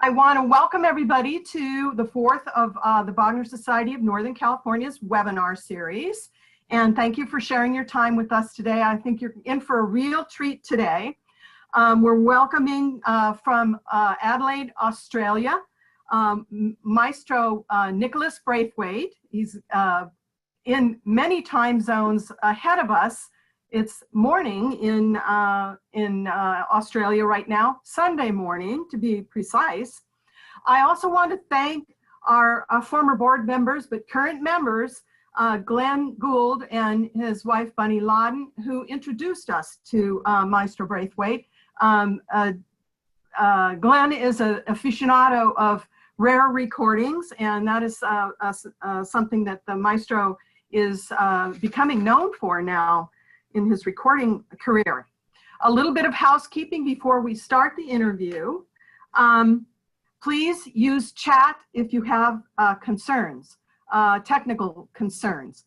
I want to welcome everybody to the fourth of the Wagner Society of Northern California's webinar series. And thank you for sharing your time with us today. I think you're in for a real treat today. We're welcoming from Adelaide, Australia, Maestro Nicholas Braithwaite. He's in many time zones ahead of us. It's morning in Australia right now, Sunday morning to be precise. I also want to thank our former board members, but current members, Glenn Gould and his wife Bunny Loudon, who introduced us to Maestro Braithwaite. Glenn is an aficionado of rare recordings, and that is something that the maestro is becoming known for now in his recording career. A little bit of housekeeping before we start the interview. Please use chat if you have concerns, technical concerns.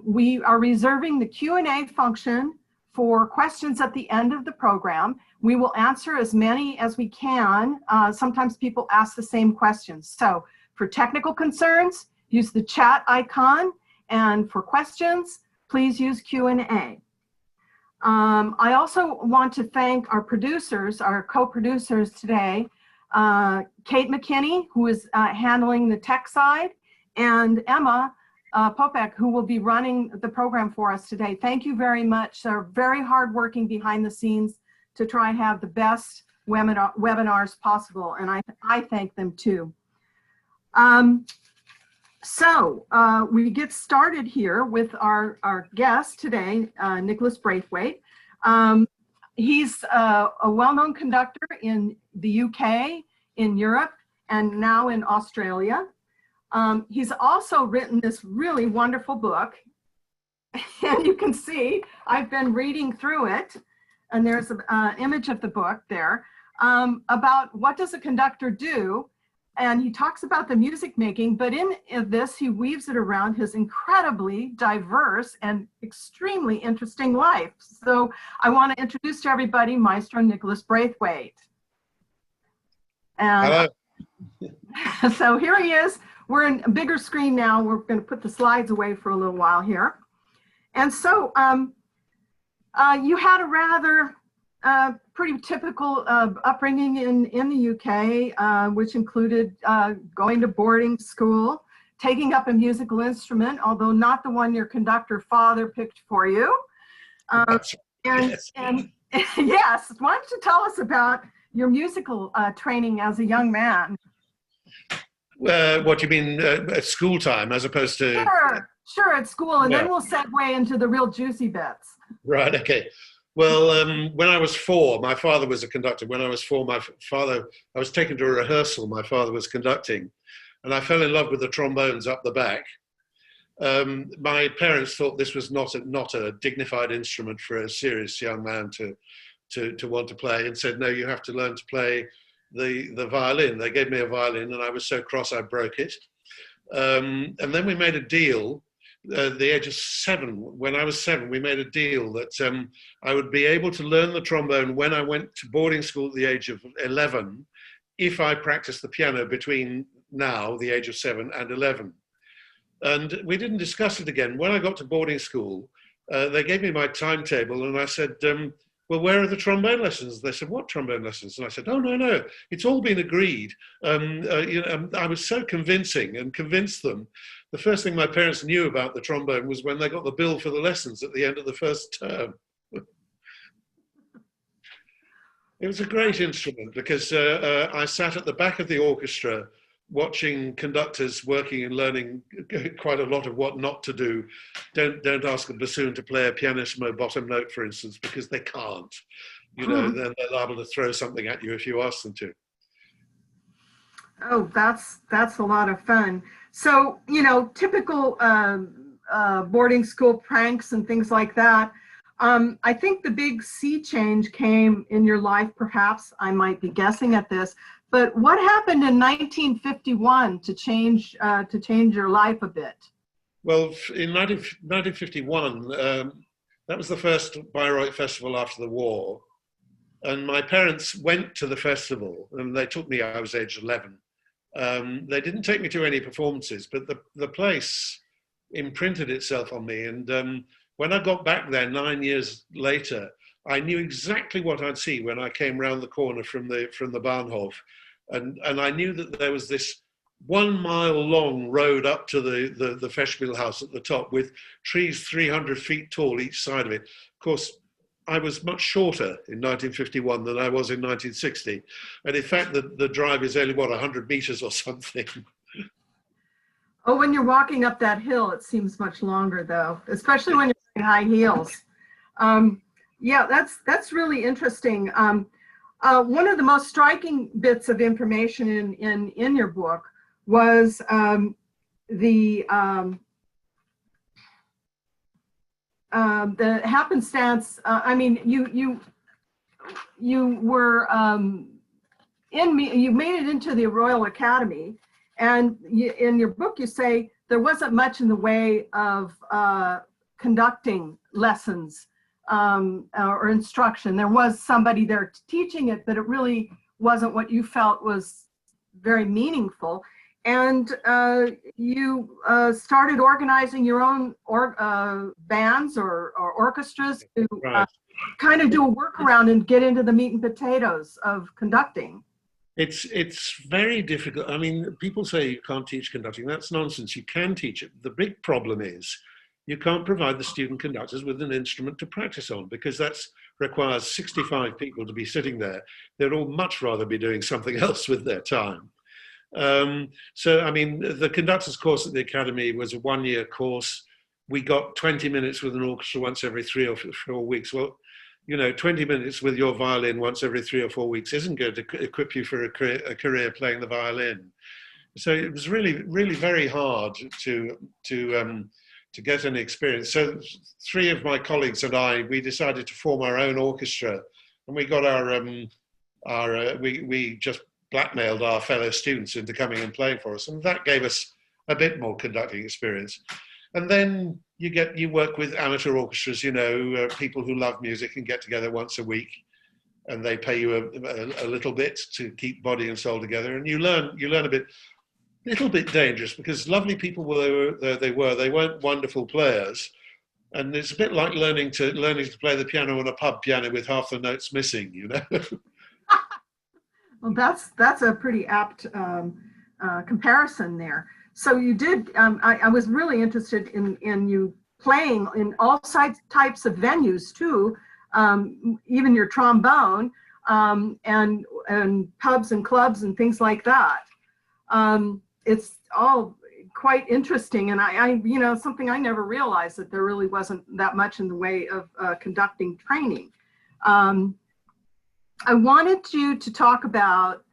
We are reserving the Q&A function for questions at the end of the program. We will answer as many as we can. Sometimes people ask the same questions. So for technical concerns, use the chat icon, and for questions, please use Q&A. I also want to thank our producers, our co-producers today, Kate McKinney, who is handling the tech side, and Emma Popek, who will be running the program for us today. Thank you very much. They're very hardworking behind the scenes to try and have the best webinars possible, and I thank them too. So we get started here with our guest today, Nicholas Braithwaite. He's a well-known conductor in the UK, in Europe, and now in Australia. He's also written this really wonderful book, and you can see I've been reading through it, and there's an image of the book there, about what does a conductor do. And he talks about the music making, but in this, he weaves it around his incredibly diverse and extremely interesting life. So I want to introduce to everybody Maestro Nicholas Braithwaite. And hello. So here he is. We're in a bigger screen now. We're going to put the slides away for a little while here. And so you had a rather pretty typical upbringing in the UK, which included going to boarding school, taking up a musical instrument, although not the one your conductor father picked for you. Yes, why don't you tell us about your musical training as a young man? What you mean at school time as opposed to? Sure, at school, and then we'll segue into the real juicy bits. Right, okay. Well, when I was 4, my father was a conductor. When I was 4, I was taken to a rehearsal. My father was conducting, and I fell in love with the trombones up the back. My parents thought this was not a dignified instrument for a serious young man to want to play, and said, no, you have to learn to play the violin. They gave me a violin, and I was so cross I broke it. And then we made a deal. At the age of 7, when I was 7, we made a deal that I would be able to learn the trombone when I went to boarding school at the age of 11, if I practiced the piano between now, the age of 7, and 11. And we didn't discuss it again. When I got to boarding school, they gave me my timetable, and I said, well, where are the trombone lessons? They said, what trombone lessons? And I said, oh, no, it's all been agreed. I was so convincing and convinced them. The first thing my parents knew about the trombone was when they got the bill for the lessons at the end of the first term. It was a great instrument because I sat at the back of the orchestra watching conductors working and learning quite a lot of what not to do. Don't ask a bassoon to play a pianissimo bottom note, for instance, because they can't. You know, then they're liable to throw something at you if you ask them to. Oh, that's a lot of fun. So, you know, typical boarding school pranks and things like that. I think the big sea change came in your life, perhaps. I might be guessing at this. But what happened in 1951 to change your life a bit? Well, in 1951, that was the first Bayreuth Festival after the war. And my parents went to the festival, and they took me, I was age 11. They didn't take me to any performances, but the place imprinted itself on me. And when I got back there 9 years later, I knew exactly what I'd see when I came round the corner from the Bahnhof. And I knew that there was this 1 mile long road up to the Festspiel house at the top, with trees 300 feet tall each side of it. Of course, I was much shorter in 1951 than I was in 1960. And in fact, the drive is only, what, 100 meters or something. Oh, when you're walking up that hill, it seems much longer, though, especially when you're wearing high heels. Yeah, that's really interesting. One of the most striking bits of information in your book was the happenstance. I mean, you were you made it into the Royal Academy, and in your book you say there wasn't much in the way of conducting lessons or instruction. There was somebody there teaching it, but it really wasn't what you felt was very meaningful. And you started organizing your own bands or orchestras to kind of do a workaround and get into the meat and potatoes of conducting. It's very difficult. I mean, people say you can't teach conducting. That's nonsense. You can teach it. The big problem is you can't provide the student conductors with an instrument to practice on, because that requires 65 people to be sitting there. They'd all much rather be doing something else with their time. So, I mean, the conductor's course at the Academy was a 1-year course. We got 20 minutes with an orchestra once every 3 or 4 weeks. Well, you know, 20 minutes with your violin once every 3 or 4 weeks isn't going to equip you for a career playing the violin. So it was really, really very hard to get any experience. So 3 of my colleagues and I, we decided to form our own orchestra, and we got we just blackmailed our fellow students into coming and playing for us, and that gave us a bit more conducting experience. And then you work with amateur orchestras, you know, people who love music and get together once a week, and they pay you a little bit to keep body and soul together, and you learn a little bit dangerous, because lovely people they weren't wonderful players, and it's a bit like learning to play the piano on a pub piano with half the notes missing, you know. Well, that's a pretty apt comparison there. So you did. I was really interested in you playing in all types of venues too, even your trombone, and pubs and clubs and things like that. It's all quite interesting, and I you know, something I never realized, that there really wasn't that much in the way of conducting training. I wanted you to talk about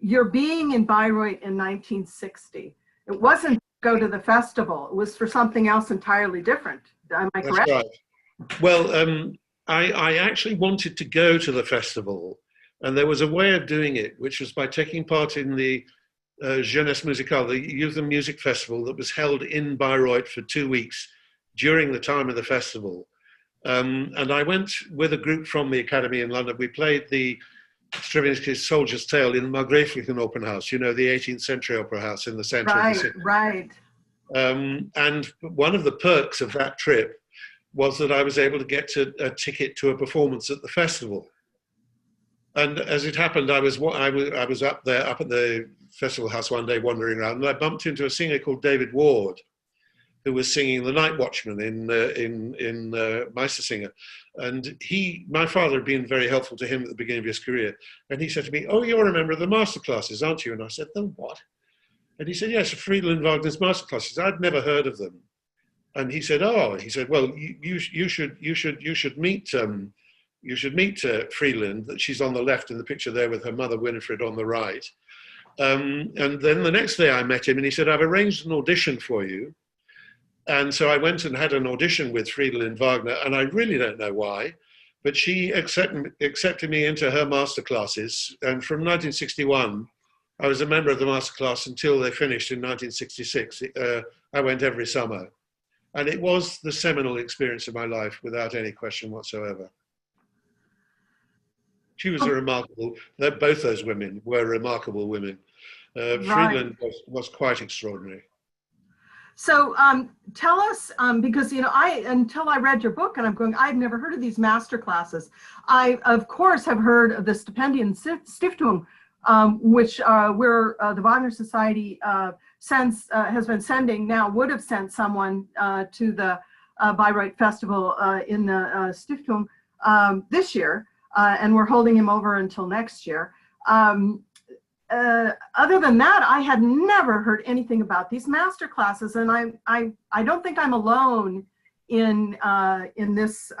your being in Bayreuth in 1960. It wasn't to go to the festival. It was for something else entirely different. Am I correct? That's right. Well, I actually wanted to go to the festival, and there was a way of doing it, which was by taking part in the Jeunesse Musicale, the Youth and Music Festival that was held in Bayreuth for 2 weeks during the time of the festival. And I went with a group from the Academy in London. We played the Stravinsky's Soldier's Tale in the Margrethen Opera House, you know, the 18th century opera house in the center of the city. Right. And one of the perks of that trip was that I was able to get a ticket to a performance at the festival. And as it happened, I was up there, up at the festival house one day wandering around, and I bumped into a singer called David Ward, who was singing The Night Watchman in Meistersinger. And my father had been very helpful to him at the beginning of his career. And he said to me, "Oh, you're a member of the masterclasses, aren't you?" And I said, "The what?" And he said, "Yes, Friedelind Wagner's masterclasses." I'd never heard of them. And he said, "Oh," he said, "well, you should meet Friedelind. That she's on the left in the picture there with her mother Winifred on the right." And then the next day I met him, and he said, "I've arranged an audition for you." And so I went and had an audition with Friedelind Wagner, and I really don't know why, but she accepted me into her masterclasses. And from 1961, I was a member of the masterclass until they finished in 1966. I went every summer. And it was the seminal experience of my life, without any question whatsoever. She was a remarkable, both those women were remarkable women. Friedelind was quite extraordinary. So tell us, because, you know, until I read your book and I'm going, I've never heard of these master classes. I, of course, have heard of the Stipendien Stiftung, which where the Wagner Society has been sending, now would have sent someone to the Bayreuth Festival in the Stiftung this year, and we're holding him over until next year. Other than that, I had never heard anything about these master classes, and I don't think I'm alone in this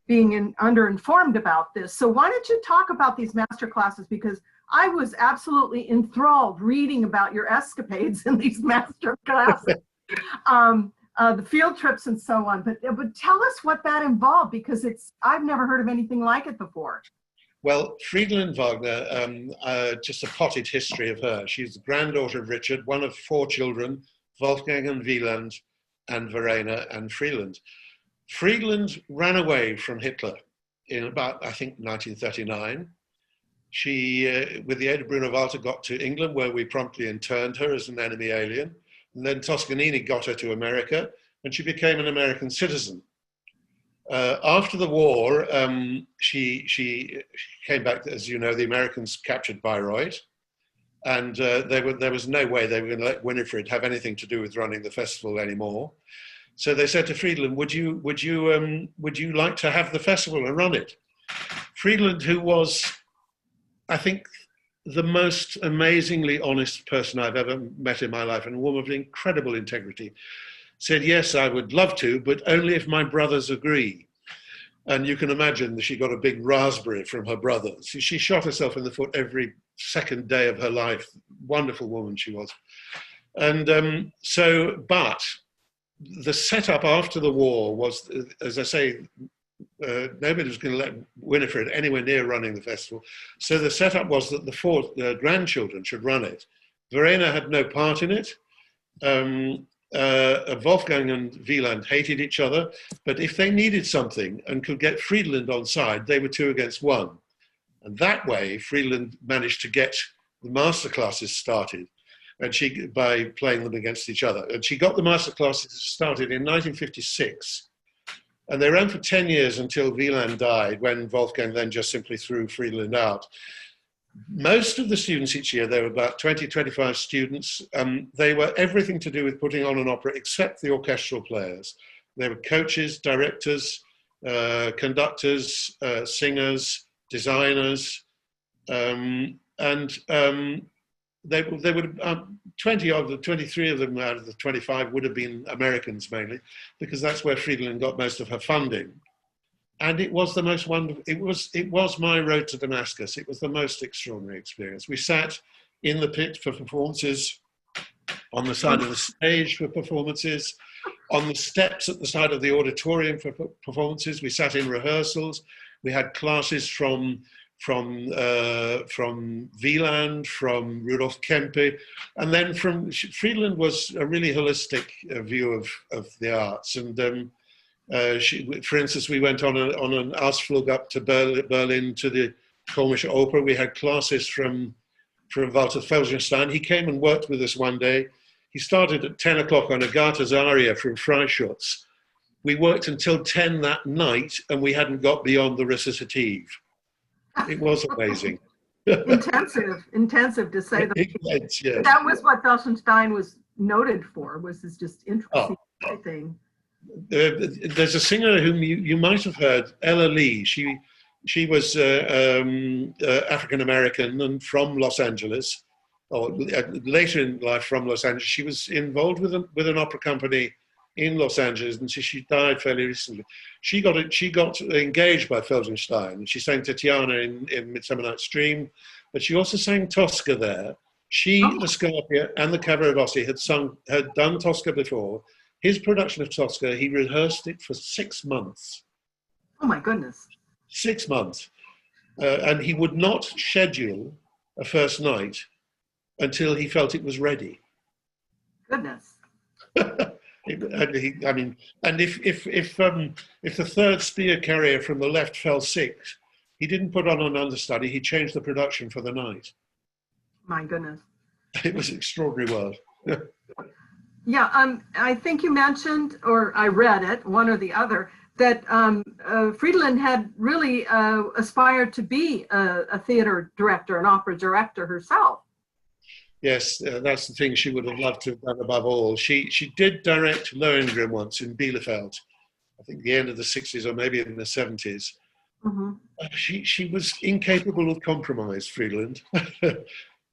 being underinformed about this. So why don't you talk about these master classes, because I was absolutely enthralled reading about your escapades in these master classes, the field trips and so on. But tell us what that involved, because I've never heard of anything like it before. Well, Friedelind Wagner, just a potted history of her. She's the granddaughter of Richard, one of 4 children, Wolfgang and Wieland and Verena and Friedelind. Friedelind ran away from Hitler in about, I think, 1939. She, with the aid of Bruno Walter, got to England, where we promptly interned her as an enemy alien. And then Toscanini got her to America, and she became an American citizen. After the war, she came back. As you know, the Americans captured Bayreuth, and there was no way they were going to let Winifred have anything to do with running the festival anymore. So they said to Friedelind, would you like to have the festival and run it? Friedelind, who was, I think, the most amazingly honest person I've ever met in my life, and a woman of incredible integrity, said, yes, I would love to, but only if my brothers agree. And you can imagine that she got a big raspberry from her brothers. She shot herself in the foot every second day of her life. Wonderful woman she was. And but the setup after the war was, as I say, nobody was going to let Winifred anywhere near running the festival. So the setup was that the 4 grandchildren should run it. Verena had no part in it. Wolfgang and Wieland hated each other, but if they needed something and could get Friedelind on side, they were 2 against 1. And that way, Friedelind managed to get the master classes started, and by playing them against each other. And she got the master classes started in 1956. And they ran for 10 years until Wieland died, when Wolfgang then just simply threw Friedelind out. Most of the students each year, there were about 20, 25 students. They were everything to do with putting on an opera except the orchestral players. They were coaches, directors, conductors, singers, designers, they would 20 of the 23 of them out of the 25 would have been Americans mainly, because that's where Friedelind got most of her funding. And it was the most wonderful, it was my road to Damascus. It was the most extraordinary experience. We sat in the pit for performances, on the side of the stage for performances, on the steps at the side of the auditorium for performances. We sat in rehearsals. We had classes from Wieland, from Rudolf Kempe, and then Friedelind was a really holistic view of the arts. And for instance, we went on an Ausflug up to Berlin to the Komische Opera. We had classes from Walter Felsenstein. He came and worked with us one day. He started at 10 o'clock on a Goethe's aria from Freischutz. We worked until 10 that night, and we hadn't got beyond the recitative. It was amazing. Intensive to say the least. Yes. That was what Felsenstein was noted for, was this just interesting thing. There's a singer whom you might have heard, Ella Lee. She was African American and from Los Angeles, or later in life from Los Angeles. She was involved with an opera company in Los Angeles, and she died fairly recently. She got engaged by Felsenstein, and she sang Tatiana in Midsummer Night's Dream, but she also sang Tosca there. She, the Scarpia, and the Cavaradossi had done Tosca before. His production of Tosca, he rehearsed it for 6 months. Oh my goodness. 6 months. And he would not schedule a first night until he felt it was ready. Goodness. I mean, and if the third spear carrier from the left fell sick, he didn't put on an understudy. He changed the production for the night. My goodness. It was extraordinary world. Yeah, I think you mentioned, or I read it, one or the other, that Friedelind had really aspired to be a theater director, an opera director herself. Yes, that's the thing she would have loved to have done above all. She did direct Lohengrin once in Bielefeld, I think the end of the 60s or maybe in the 70s. Mm-hmm. She was incapable of compromise, Friedelind.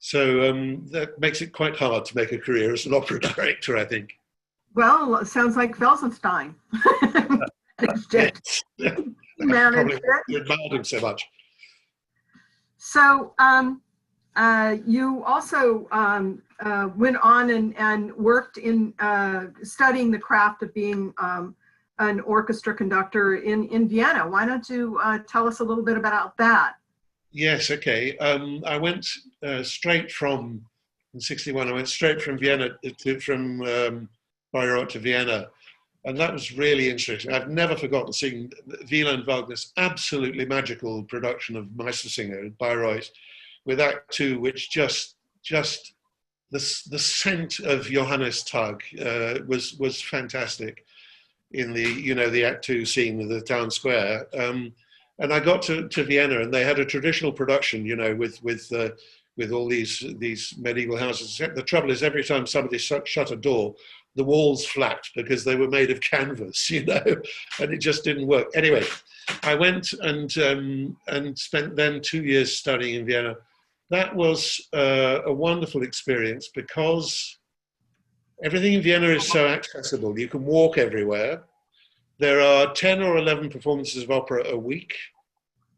So that makes it quite hard to make a career as an opera director, I think. Well, it sounds like Felsenstein. Yes. Managed it. Admired him so much. So you also went on and worked in studying the craft of being an orchestra conductor in Vienna. Why don't you tell us a little bit about that? Yes, okay. I went straight from, in '61, I went straight from Vienna, from Bayreuth to Vienna. And that was really interesting. I've never forgotten seeing Wieland Wagner's absolutely magical production of Meistersinger at Bayreuth, with Act 2, which just the scent of Johannes Tag was fantastic in the Act 2 scene of the town square. And I got to Vienna, and they had a traditional production, with all these medieval houses. The trouble is, every time somebody shut a door, the walls flapped because they were made of canvas, and it just didn't work. Anyway, I went and spent then 2 years studying in Vienna. That was a wonderful experience because everything in Vienna is so accessible. You can walk everywhere. There are 10 or 11 performances of opera a week.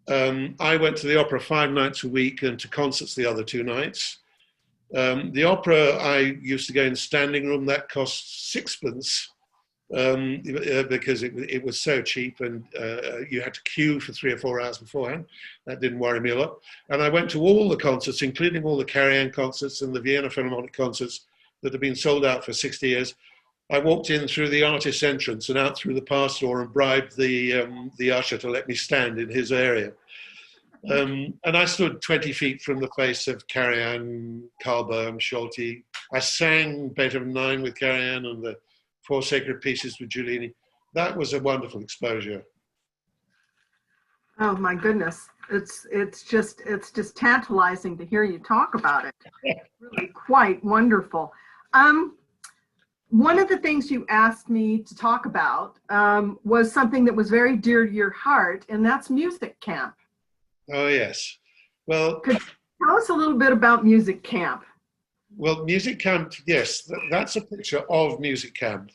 I went to the opera 5 nights a week and to concerts the other 2 nights. The opera, I used to go in standing room. That cost 6pence because it was so cheap, and you had to queue for 3 or 4 hours beforehand. That didn't worry me a lot. And I went to all the concerts, including all the Karajan concerts and the Vienna Philharmonic concerts that have been sold out for 60 years. I walked in through the artist's entrance and out through the pass door and bribed the usher to let me stand in his area. And I stood 20 feet from the face of Karajan, Karl Böhm, Scholti. I sang Beethoven 9 with Karajan and the 4 Sacred Pieces with Giulini. That was a wonderful exposure. Oh my goodness. It's just tantalizing to hear you talk about it. Really quite wonderful. One of the things you asked me to talk about was something that was very dear to your heart, and that's music camp. Oh, yes. Well, could you tell us a little bit about music camp? Well, music camp, yes, that's a picture of music camp.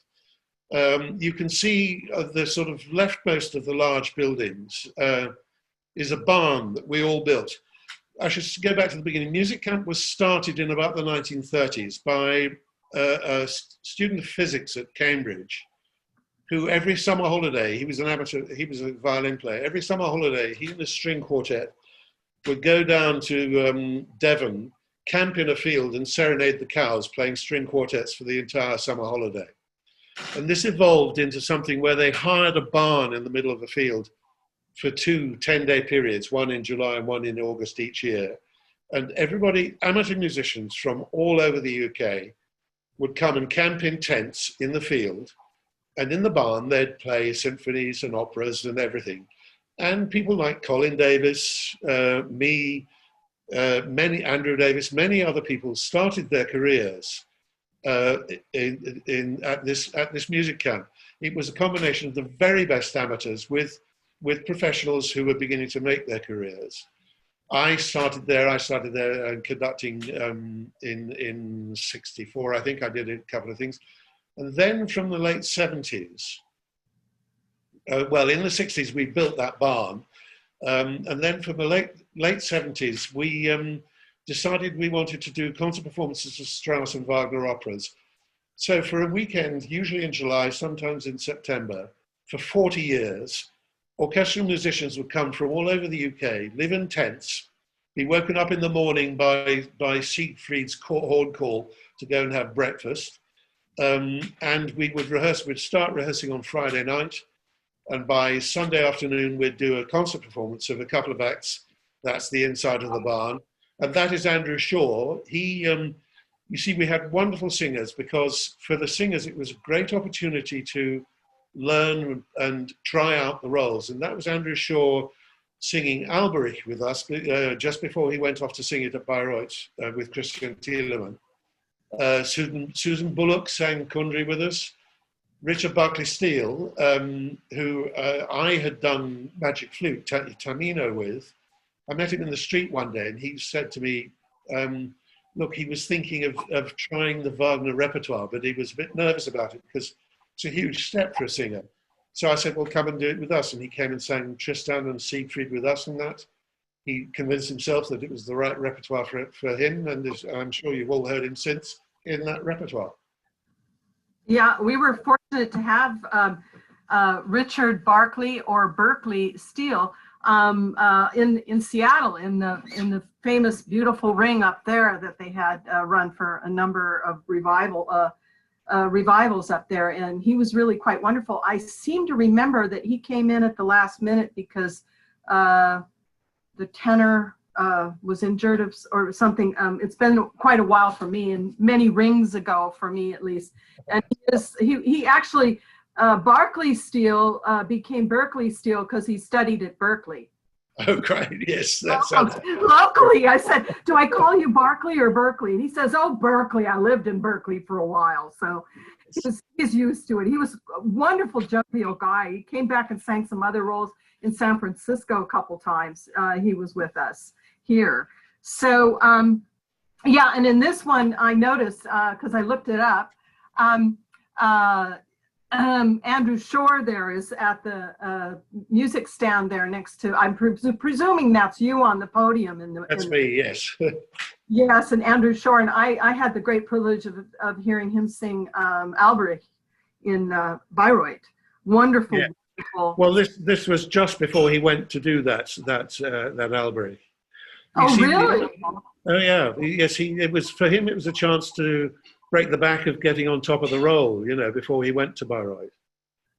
You can see the sort of leftmost of the large buildings is a barn that we all built. I should go back to the beginning. Music camp was started in about the 1930s by a student of physics at Cambridge, who every summer holiday, he was an amateur, he was a violin player. Every summer holiday, he and a string quartet would go down to Devon, camp in a field and serenade the cows, playing string quartets for the entire summer holiday. And this evolved into something where they hired a barn in the middle of the field for 2 10-day periods, one in July and one in August each year. And everybody, amateur musicians from all over the UK, would come and camp in tents in the field. And in the barn, they'd play symphonies and operas and everything. And people like Colin Davis, me, Andrew Davis, many other people started their careers at this music camp. It was a combination of the very best amateurs with professionals who were beginning to make their careers. I started there conducting in '64. I think I did a couple of things. And then from the late 70s, well, in the 60s, we built that barn. And then from the late 70s, we decided we wanted to do concert performances of Strauss and Wagner operas. So for a weekend, usually in July, sometimes in September, for 40 years, orchestral musicians would come from all over the UK, live in tents, be woken up in the morning by Siegfried's horn call to go and have breakfast. And we would rehearse, we'd start rehearsing on Friday night, and by Sunday afternoon, we'd do a concert performance of a couple of acts. That's the inside of the barn. And that is Andrew Shaw. You see, we had wonderful singers, because for the singers, it was a great opportunity to learn and try out the roles. And that was Andrew Shaw singing Alberich with us just before he went off to sing it at Bayreuth with Christian Thielemann. Susan Bullock sang Kundry with us. Richard Buckley Steele, who I had done Magic Flute, Tamino with, I met him in the street one day, and he said to me, look, he was thinking of trying the Wagner repertoire, but he was a bit nervous about it because it's a huge step for a singer. So I said, well, come and do it with us. And he came and sang Tristan and Siegfried with us and that. He convinced himself that it was the right repertoire for him, and I'm sure you've all heard him since in that repertoire. Yeah, we were fortunate to have Richard Barclay or Berkeley Steele in Seattle, in the famous beautiful ring up there that they had run for a number of revivals up there, and he was really quite wonderful. I seem to remember that he came in at the last minute because the tenor was injured or something. It's been quite a while for me, and many rings ago for me at least. And he actually Barclay Steele became Berkeley Steele because he studied at Berkeley. Oh, great! Yes, that sounds. Locally, I said, "Do I call you Barclay or Berkeley?" And he says, "Oh, Berkeley. I lived in Berkeley for a while, so he's used to it." He was a wonderful, jovial guy. He came back and sang some other roles in San Francisco a couple times. He was with us here. So, yeah, and in this one, I noticed because I looked it up. Andrew Shore there is at the music stand there next to, I'm presuming that's you on the podium. That's me, yes. Yes, and Andrew Shore, and I had the great privilege of hearing him sing Alberich in Bayreuth. Wonderful, yeah. Wonderful. Well, this was just before he went to do that Alberich. Really? Oh yeah, yes. It was for him. It was a chance to break the back of getting on top of the role, you know, before he went to Bayreuth.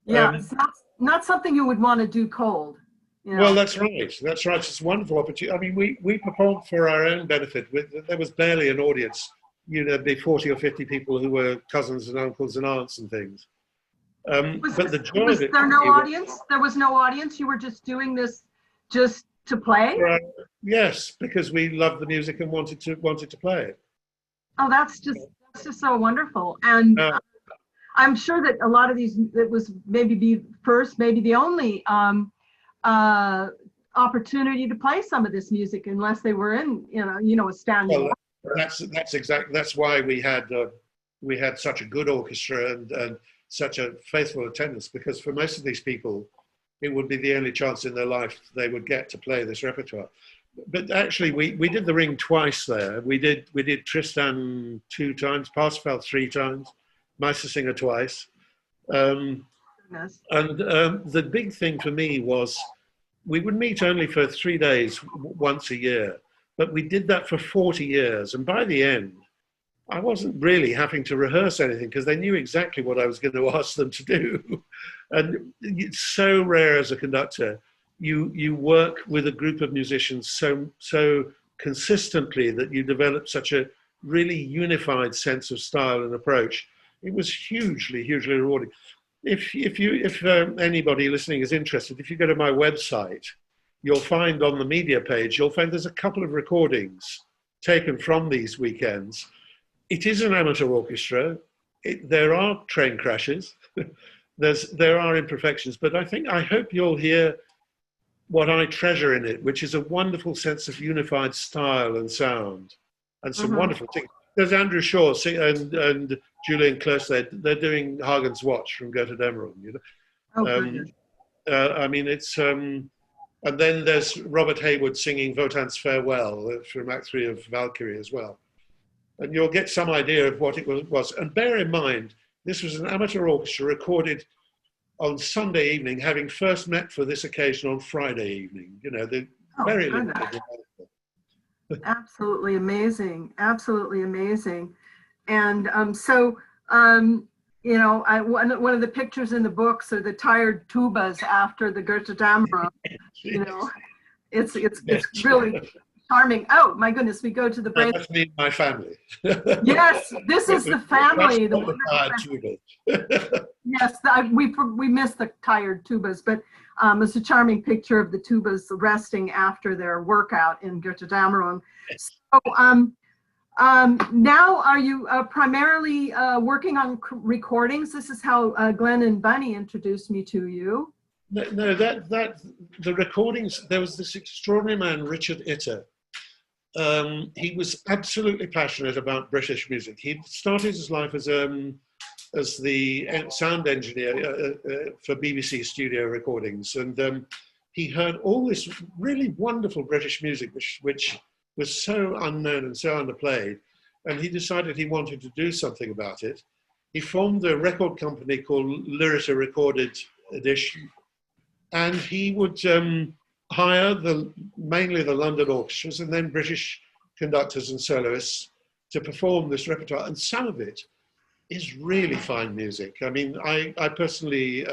Yeah, it's not something you would want to do cold. You know? Well, that's right. That's right. It's a wonderful opportunity. I mean, we performed for our own benefit. There was barely an audience. You know, there'd be 40 or 50 people who were cousins and uncles and aunts and things. But the joy of it. Was there no audience? There was no audience? You were just doing this just to play? Yes, because we loved the music and wanted to play it. Oh, that's just so wonderful. And I'm sure that a lot of these, it was maybe the first, maybe the only opportunity to play some of this music, unless they were in, a standing. Well, that's why we had such a good orchestra and such a faithful attendance, because for most of these people, it would be the only chance in their life they would get to play this repertoire. But actually, we did the ring twice there. We did Tristan 2 times, Parsifal 3 times, Meistersinger twice. And the big thing for me was we would meet only for 3 days once a year, but we did that for 40 years. And by the end, I wasn't really having to rehearse anything because they knew exactly what I was going to ask them to do. And it's so rare as a conductor. You work with a group of musicians so consistently that you develop such a really unified sense of style and approach. It was hugely, hugely rewarding. If anybody listening is interested, if you go to my website, you'll find on the media page, there's a couple of recordings taken from these weekends. It is an amateur orchestra. There are train crashes. There are imperfections, but I hope you'll hear what I treasure in it, which is a wonderful sense of unified style and sound, and some wonderful things. There's Andrew Shaw and Julian Close. They're doing Hagen's Watch from Götterdämmerung. You know, I mean, it's and then there's Robert Hayward singing Wotan's Farewell from Act 3 of Valkyrie as well, and you'll get some idea of what it was. And bear in mind, this was an amateur orchestra recorded on Sunday evening, having first met for this occasion on Friday evening. You know, they're very limited. Absolutely amazing. Absolutely amazing. And so You know, one of the pictures in the books are the tired tubas after the Götterdämmerung. You know, it's really charming. Oh my goodness, we go to the break. That's me and my family. Yes, this is the family. The tired tubas. Yes, we missed the tired tubas, but it's a charming picture of the tubas resting after their workout in Götterdämmerung. So now are you primarily working on recordings? This is how Glenn and Bunny introduced me to you. No, that the recordings, there was this extraordinary man, Richard Itter. He was absolutely passionate about British music. He started his life as the sound engineer for BBC studio recordings, and he heard all this really wonderful British music, which was so unknown and so underplayed, and he decided he wanted to do something about it. He formed a record company called Lyrita Recorded Edition, and he would hire mainly the London orchestras and then British conductors and soloists to perform this repertoire, and some of it is really fine music. I mean, I personally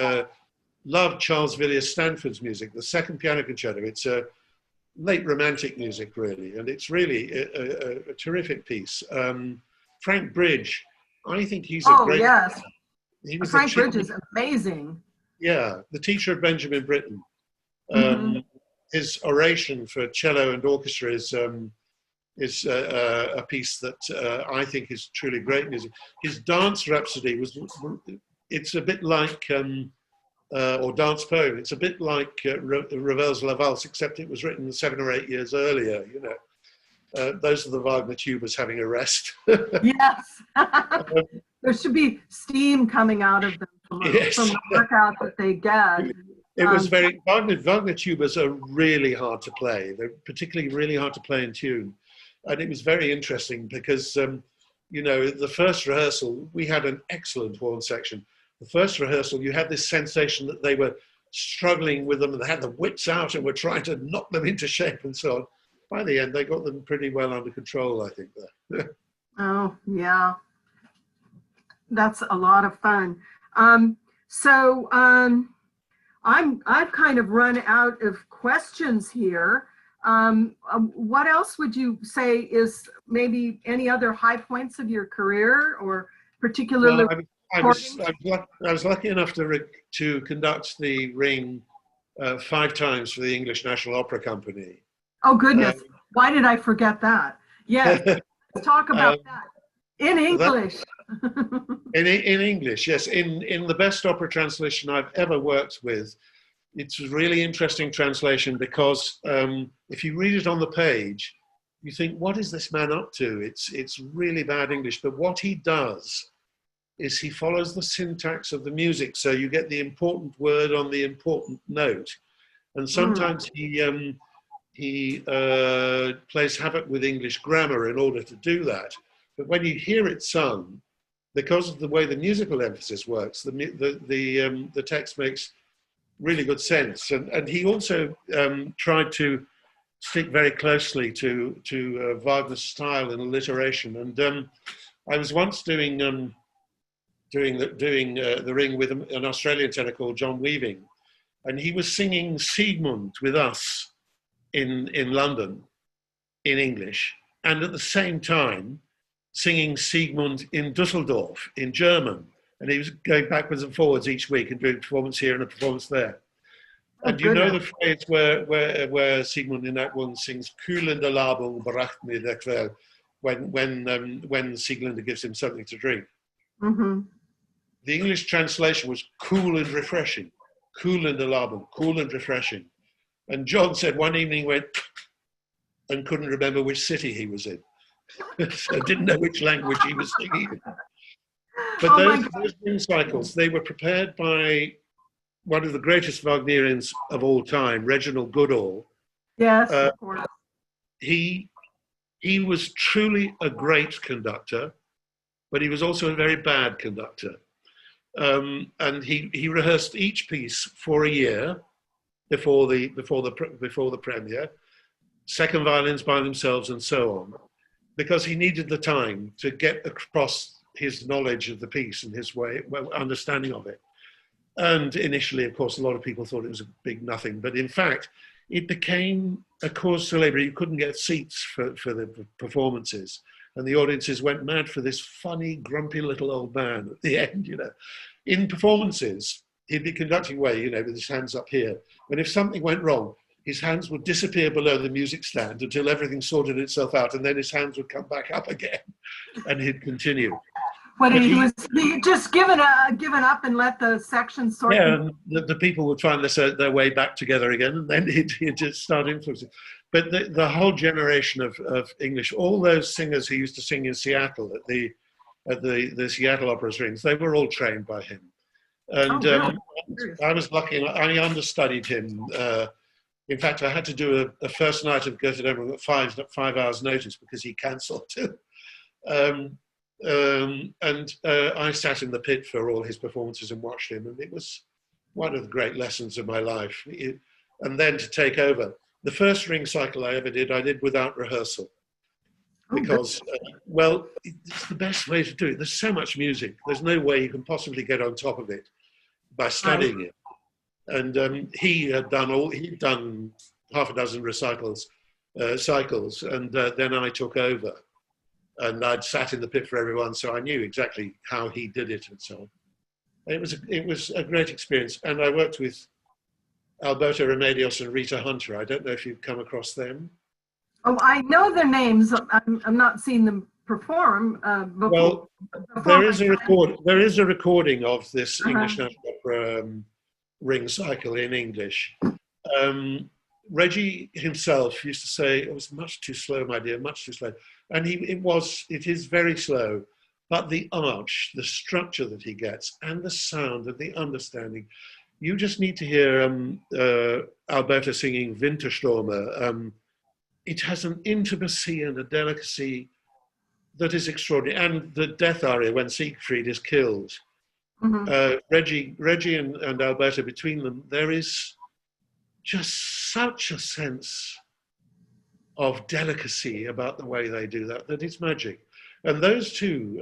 love Charles Villiers Stanford's music, the second piano concerto. It's a late romantic music, really, and it's really a terrific piece. Frank Bridge, I think he's a great... Oh, yes. He was Frank Bridge is amazing. Yeah, the teacher of Benjamin Britten. His oration for cello and orchestra is a piece that I think is truly great music. His dance rhapsody it's a bit like, or dance poem, it's a bit like Ravel's La Valse, except it was written 7 or 8 years earlier, you know. Those are the Wagner tubas having a rest. Yes. There should be steam coming out of them from the workout that they get. It was Wagner tubas are really hard to play. They're particularly really hard to play in tune. And it was very interesting because, you know, the first rehearsal, we had an excellent horn section. The first rehearsal, you had this sensation that they were struggling with them and they had the whips out and were trying to knock them into shape and so on. By the end, they got them pretty well under control, I think. Oh, yeah. That's a lot of fun. I've kind of run out of questions here. What else would you say is maybe any other high points of your career, or particularly? Well, I was lucky enough to conduct the Ring 5 times for the English National Opera Company. Oh goodness! Why did I forget that? Yes, let's talk about that in English. In English, yes. In the best opera translation I've ever worked with, it's a really interesting translation because if you read it on the page, you think, what is this man up to? It's really bad English, but what he does is he follows the syntax of the music, so you get the important word on the important note, and sometimes he plays havoc with English grammar in order to do that. But when you hear it sung, because of the way the musical emphasis works, the text makes really good sense. And he also tried to stick very closely to Wagner's style and alliteration. And I was once doing the Ring with an Australian tenor called John Weaving, and he was singing Siegmund with us in London in English, and at the same time singing Siegmund in Dusseldorf in German. And he was going backwards and forwards each week and doing a performance here and a performance there. And you know the phrase where Siegmund in that one sings "Kühlende Labung bracht mir der Quell," when Sieglinde gives him something to drink. Mm-hmm. The English translation was "cool and refreshing," "Kühlende Labung," cool and refreshing. And John said one evening he went and couldn't remember which city he was in. So didn't know which language he was singing. But those ring cycles, they were prepared by one of the greatest Wagnerians of all time, Reginald Goodall. Yes, of course. He was truly a great conductor, but he was also a very bad conductor. And he rehearsed each piece for a year before the premiere, second violins by themselves and so on, because he needed the time to get across his knowledge of the piece and his understanding of it. And initially, of course, a lot of people thought it was a big nothing, but in fact, it became a cause célèbre. You couldn't get seats for the performances, and the audiences went mad for this funny, grumpy little old man at the end, you know. In performances, he'd be conducting away, you know, with his hands up here. And if something went wrong, his hands would disappear below the music stand until everything sorted itself out, and then his hands would come back up again, and he'd continue. What he just given up and let the section sort. Yeah, and the people would find their way back together again, and then he'd just start influencing. But the whole generation of English, all those singers who used to sing in Seattle at the Seattle Opera Rings, they were all trained by him. And really? I was lucky, I understudied him. In fact, I had to do a first night of Gothenburg at 5 hours notice because he cancelled too. I sat in the pit for all his performances and watched him, and it was one of the great lessons of my life. And then to take over, the first ring cycle I ever did, I did without rehearsal. Because, well, it's the best way to do it. There's so much music. There's no way you can possibly get on top of it by studying it. And he'd done half a dozen cycles, and then I took over. And I'd sat in the pit for everyone, so I knew exactly how he did it and so on. It was a great experience. And I worked with Alberto Remedios and Rita Hunter. I don't know if you've come across them. Oh, I know their names. I'm not seeing them perform. Well, there is a recording of this English National Opera ring cycle in English. Reggie himself used to say, "It was much too slow, my dear, much too slow." And it is very slow, but the arch, the structure that he gets, and the sound and the understanding. You just need to hear Alberto singing Winterstorme. It has an intimacy and a delicacy that is extraordinary. And the death aria when Siegfried is killed. Reggie and Alberto, between them, there is just such a sense of delicacy about the way they do that it's magic. And those two,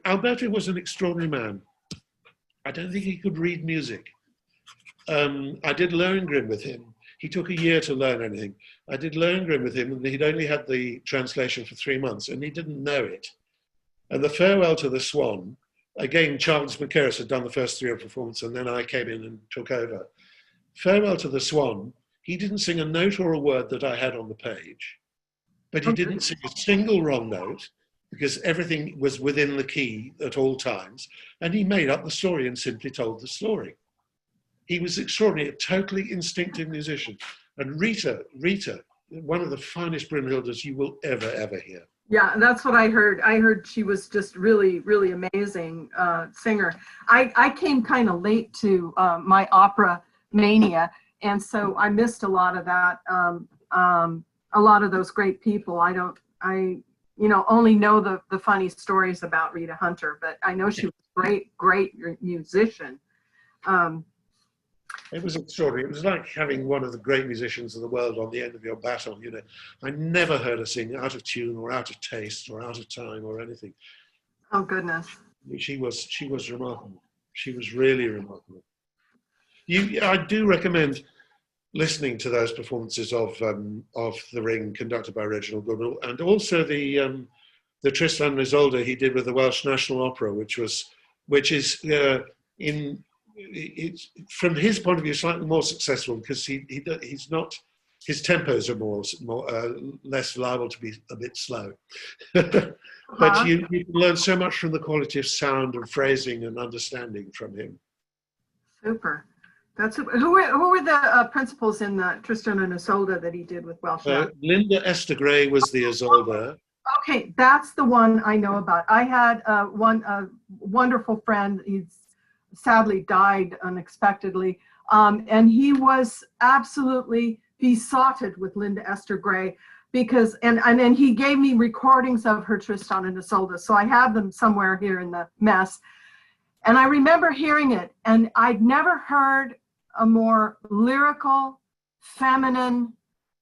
Alberto was an extraordinary man. I don't think he could read music. I did Lohengrin with him. He took a year to learn anything. I did Lohengrin with him, and he'd only had the translation for 3 months, and he didn't know it. And the Farewell to the Swan, again, Charles McKerris had done the first 3 performances, and then I came in and took over. Farewell to the Swan, he didn't sing a note or a word that I had on the page, but he didn't sing a single wrong note because everything was within the key at all times, and he made up the story and simply told the story. He was extraordinary, a totally instinctive musician. And Rita, one of the finest Brunhildes you will ever hear. Yeah, that's what I heard. I heard she was just really, really amazing singer. I came kind of late to my opera mania, and so I missed a lot of that. A lot of those great people. I only know the funny stories about Rita Hunter, but I know she was a great musician. It was extraordinary. It was like having one of the great musicians of the world on the end of your baton. You know, I never heard her sing out of tune or out of taste or out of time or anything. Oh goodness. She was remarkable. She was really remarkable. I do recommend listening to those performances of The Ring, conducted by Reginald Goodall, and also the Tristan and Isolde he did with the Welsh National Opera, which is it's from his point of view slightly more successful because he's not, his tempos are more less liable to be a bit slow. But you can learn so much from the quality of sound and phrasing and understanding from him. Super. That's who were the principals in the Tristan and Isolde that he did with Welsh? Linda Esther Gray was the Isolde. Okay, that's the one I know about. I had a wonderful friend. He's sadly died unexpectedly, and he was absolutely besotted with Linda Esther Gray because, and then he gave me recordings of her Tristan and Isolde, so I have them somewhere here in the mess. And I remember hearing it, and I'd never heard a more lyrical, feminine,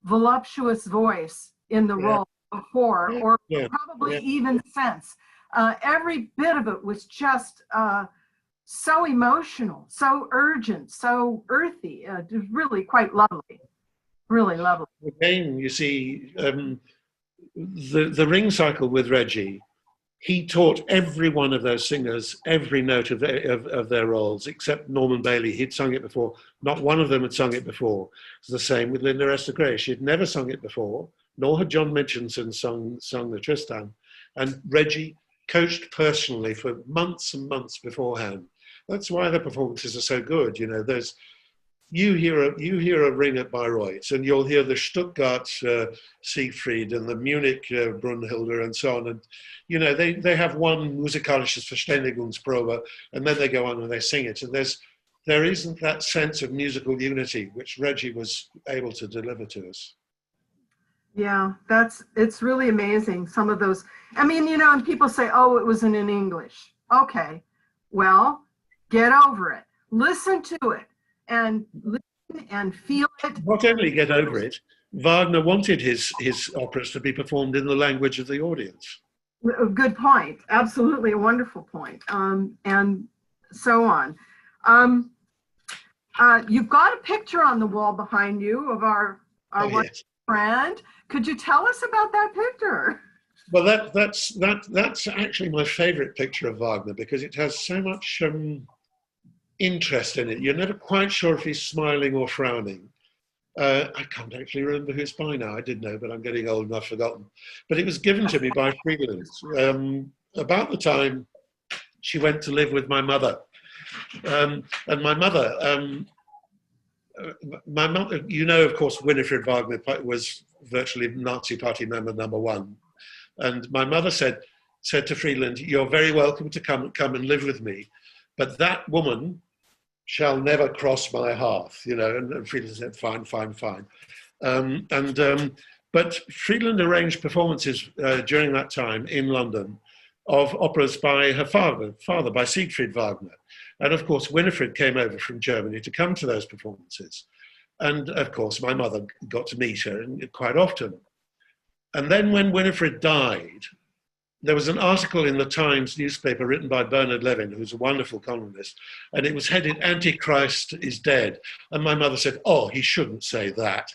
voluptuous voice in the role before, or probably even since. Every bit of it was just so emotional, so urgent, so earthy. Just really quite lovely, really lovely. Again, you see, the ring cycle with Reggie, he taught every one of those singers every note of their roles, except Norman Bailey. He'd sung it before. Not one of them had sung it before. It was the same with Linda Esther Gray. She had never sung it before, nor had John Mitchinson sung the Tristan. And Reggie coached personally for months and months beforehand. That's why the performances are so good. You know, you hear a ring at Bayreuth, and you'll hear the Stuttgart Siegfried and the Munich Brunhilde and so on. And, you know, they have one musikalisches Verständigungsprobe, and then they go on and they sing it. And there isn't that sense of musical unity, which Reggie was able to deliver to us. Yeah, it's really amazing. Some of those, I mean, you know, and people say, oh, it wasn't in English. Okay, well, get over it. Listen to it. And listen and feel it. Not only get over it, Wagner wanted his operas to be performed in the language of the audience. A good point. Absolutely a wonderful point. And so on. You've got a picture on the wall behind you of our Yes. friend. Could you tell us about that picture? Well, that's actually my favorite picture of Wagner, because it has so much interest in it. You're never quite sure if he's smiling or frowning. I can't actually remember who it's by now. I did know, but I'm getting old and I've forgotten. But it was given to me by Friedelind about the time she went to live with my mother. And my mother, you know, of course, Winifred Wagner was virtually Nazi Party member #1. And my mother said to Friedelind, "You're very welcome to come and live with me, but that woman shall never cross my hearth," you know. And Friedelind said, "Fine, fine, fine." But Friedelind arranged performances during that time in London of operas by her father, by Siegfried Wagner. And of course, Winifred came over from Germany to come to those performances. And of course, my mother got to meet her quite often. And then when Winifred died, there was an article in the Times newspaper written by Bernard Levin, who's a wonderful columnist, and it was headed, "Antichrist is dead." And my mother said, "Oh, he shouldn't say that."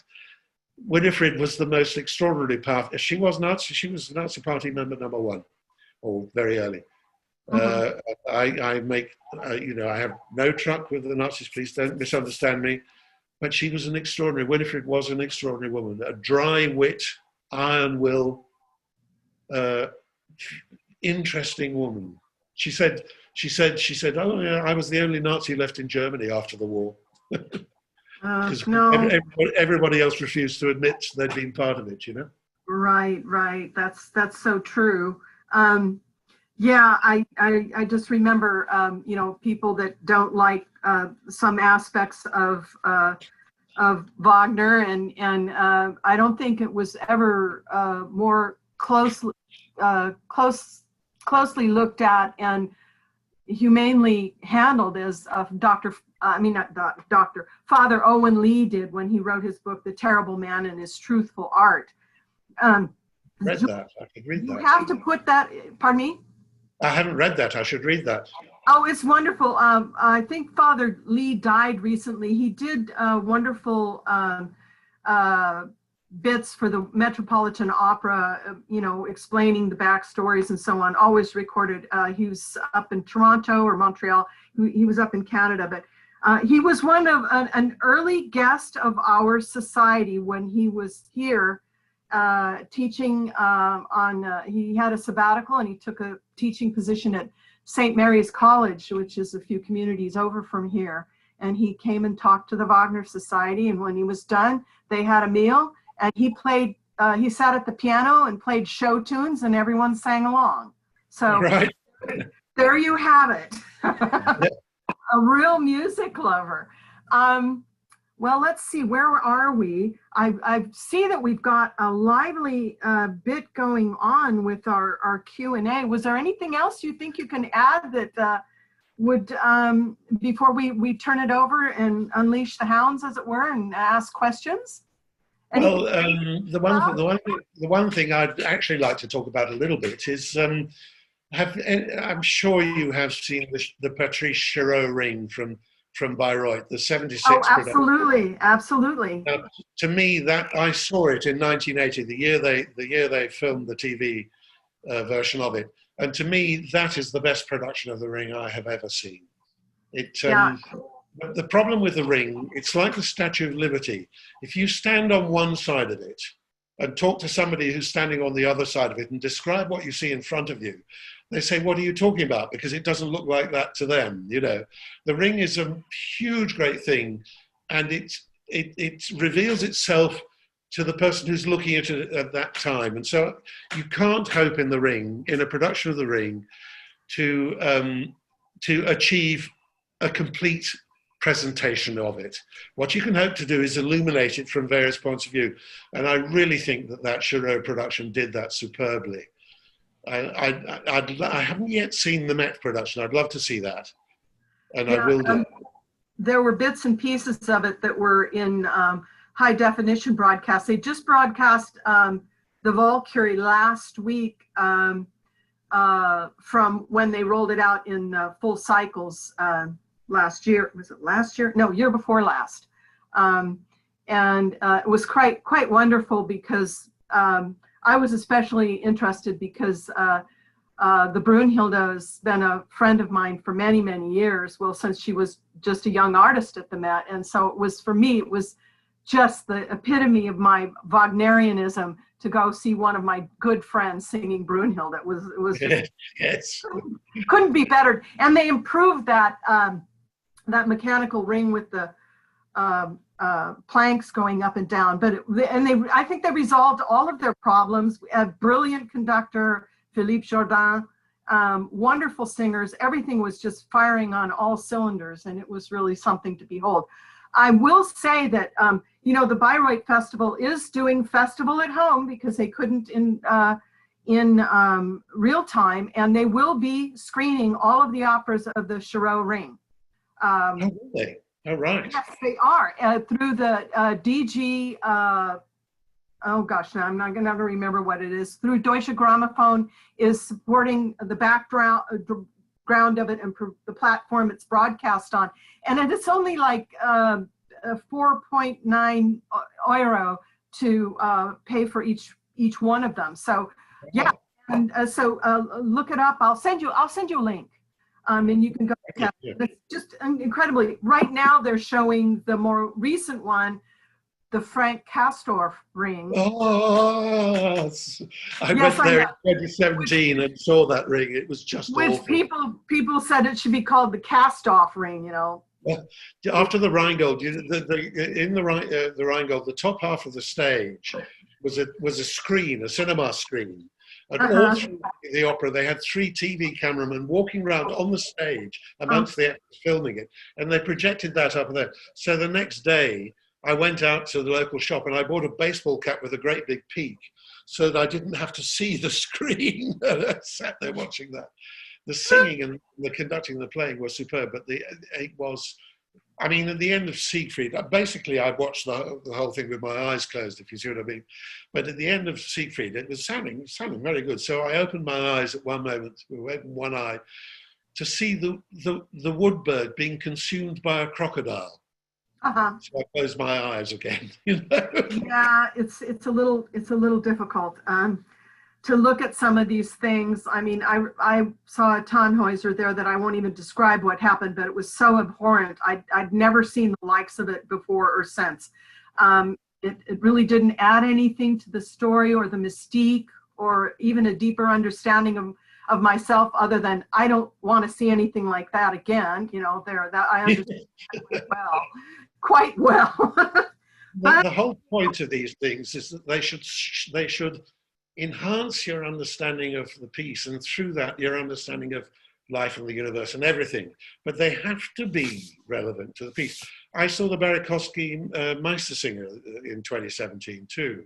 Winifred was the most extraordinary part. She was Nazi Party member #1, or very early. I have no truck with the Nazis, please don't misunderstand me. But she was Winifred was an extraordinary woman, a dry wit, iron will, interesting woman. She said, "Oh yeah, I was the only Nazi left in Germany after the war." Because everybody else refused to admit they'd been part of it, you know? Right. That's so true. Yeah, I just remember, you know, people that don't like some aspects of Wagner, and I don't think it was ever more closely looked at and humanely handled as Father Owen Lee did when he wrote his book, The Terrible Man and His Truthful Art. Read that. I could read that. You have to put that, pardon me? I haven't read that. I should read that. Oh, it's wonderful. I think Father Lee died recently. He did wonderful bits for the Metropolitan Opera, you know, explaining the backstories and so on, always recorded. He was up in Toronto or Montreal. He was up in Canada, but he was one of an early guest of our society when he was here teaching he had a sabbatical and he took a teaching position at St. Mary's College, which is a few communities over from here. And he came and talked to the Wagner Society. And when he was done, they had a meal and he sat at the piano and played show tunes and everyone sang along. So right. There you have it. A real music lover. Well, let's see, where are we? I see that we've got a lively bit going on with our Q&A. Was there anything else you think you can add that would, before we turn it over and unleash the hounds, as it were, and ask questions? Well, the one thing I'd actually like to talk about a little bit is I'm sure you have seen the Patrice Chéreau ring from Bayreuth, the 76 Oh, production. absolutely, absolutely. Now, to me, that I saw it in 1980, the year they filmed the TV version of it, and to me, that is the best production of the ring I have ever seen. It. Yeah. The problem with the ring, it's like the Statue of Liberty. If you stand on one side of it and talk to somebody who's standing on the other side of it and describe what you see in front of you, they say, what are you talking about? Because it doesn't look like that to them, you know. The ring is a huge, great thing, and it reveals itself to the person who's looking at it at that time. And so you can't hope in the ring, in a production of the ring, to achieve a complete presentation of it. What you can hope to do is illuminate it from various points of view. And I really think that Chéreau production did that superbly. I haven't yet seen the Met production. I'd love to see that. And I will do. There were bits and pieces of it that were in high definition broadcasts. They just broadcast the Valkyrie last week from when they rolled it out in full cycles last year. Was it last year? No, year before last. And it was quite wonderful because I was especially interested because the Brunhilde has been a friend of mine for many, many years. Well, since she was just a young artist at the Met. And so it was, for me, it was just the epitome of my Wagnerianism to go see one of my good friends singing Brunhilde. It was just, yes. Couldn't be better. And they improved that that mechanical ring with the planks going up and down. But I think they resolved all of their problems. A brilliant conductor, Philippe Jourdain, wonderful singers. Everything was just firing on all cylinders, and it was really something to behold. I will say that the Bayreuth Festival is doing Festival at Home because they couldn't in real time, and they will be screening all of the operas of the Chéreau ring. Oh, really? Oh, right. Yes, they are through the DG. Oh gosh, now I'm not going to remember what it is. Through Deutsche Grammophon is supporting the background ground of it and the platform it's broadcast on, and it's only like 4.9 euro to pay for each one of them. So yeah, and so look it up. I'll send you a link. And you can go. It's just incredibly. Right now, they're showing the more recent one, the Frank Castorf ring. Oh, I went there in 2017 and saw that ring. It was just awful. People said it should be called the cast-off ring. You know. After the Rheingold, in the Rheingold, the top half of the stage was a screen, a cinema screen. And all through the opera, they had 3 TV cameramen walking around on the stage amongst the actors filming it. And they projected that up there. So the next day, I went out to the local shop and I bought a baseball cap with a great big peak so that I didn't have to see the screen. I sat there watching that. The singing and the conducting and the playing were superb, but it was... I mean, at the end of Siegfried, basically I watched the whole thing with my eyes closed, if you see what I mean. But at the end of Siegfried, it was sounding very good. So I opened my eyes at one moment, opened one eye, to see the woodbird being consumed by a crocodile. So I closed my eyes again. You know? Yeah, it's a little difficult. To look at some of these things. I mean, I saw a Tannhäuser there that I won't even describe what happened, but it was so abhorrent. I'd never seen the likes of it before or since. It really didn't add anything to the story or the mystique or even a deeper understanding of myself, other than I don't want to see anything like that again. You know, I understand quite well. The whole point of these things is that they should enhance your understanding of the piece, and through that your understanding of life and the universe and everything, but they have to be relevant to the piece. I saw the Berikowski Meistersinger in 2017 too,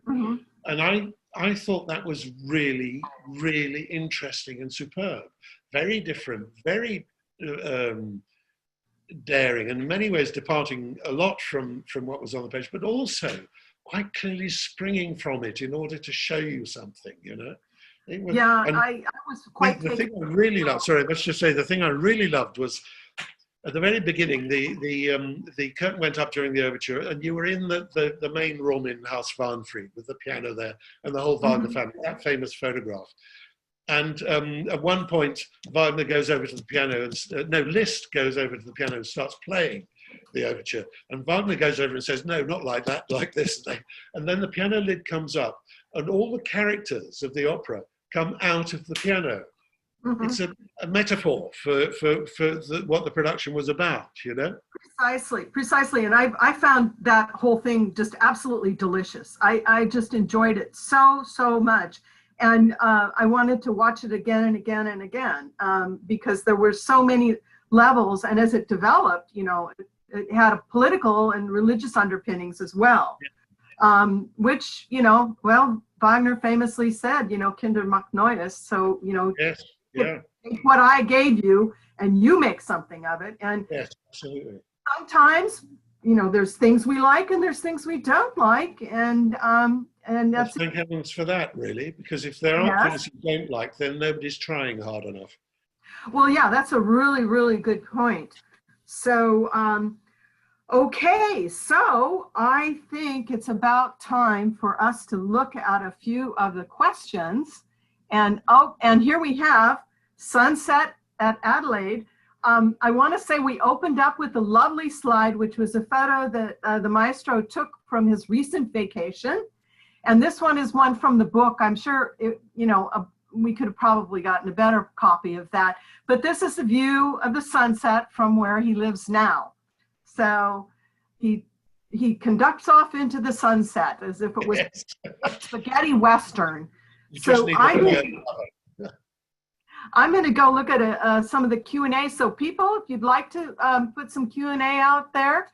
and I thought that was really, really interesting and superb. Very different, very daring, and in many ways departing a lot from what was on the page, but also quite clearly springing from it in order to show you something, you know. Yeah, and I was quite the thing I really loved, sorry, let's just say the thing I really loved was at the very beginning, the curtain went up during the overture, and you were in the main room in House Wahnfried with the piano there and the whole Wagner family, that famous photograph. And at one point, Wagner goes over to the piano, and no, Liszt goes over to the piano and starts playing the overture. And Wagner goes over and says, no, not like that, like this. And then the piano lid comes up, and all the characters of the opera come out of the piano. It's a metaphor for what the production was about, you know? Precisely. And I found that whole thing just absolutely delicious. I just enjoyed it so much. And I wanted to watch it again and again and again because there were so many levels. And as it developed, you know, it had a political and religious underpinnings as well, which, you know, well, Wagner famously said, you know, Kinder macht Neues. So, you know, yes. Yeah. Take what I gave you and you make something of it. And yes, absolutely. Sometimes, you know, there's things we like and there's things we don't like. And that's thank heavens for that, really, because if there aren't things you don't like, then nobody's trying hard enough. Well, yeah, that's a really, really good point. So, okay, so I think it's about time for us to look at a few of the questions. And here we have Sunset at Adelaide. I want to say we opened up with a lovely slide, which was a photo that the maestro took from his recent vacation. And this one is one from the book. I'm sure, we could have probably gotten a better copy of that. But this is a view of the sunset from where he lives now. So he conducts off into the sunset as if it was a spaghetti Western. So I'm going to go look at some of the Q&A. So people, if you'd like to put some Q&A out there,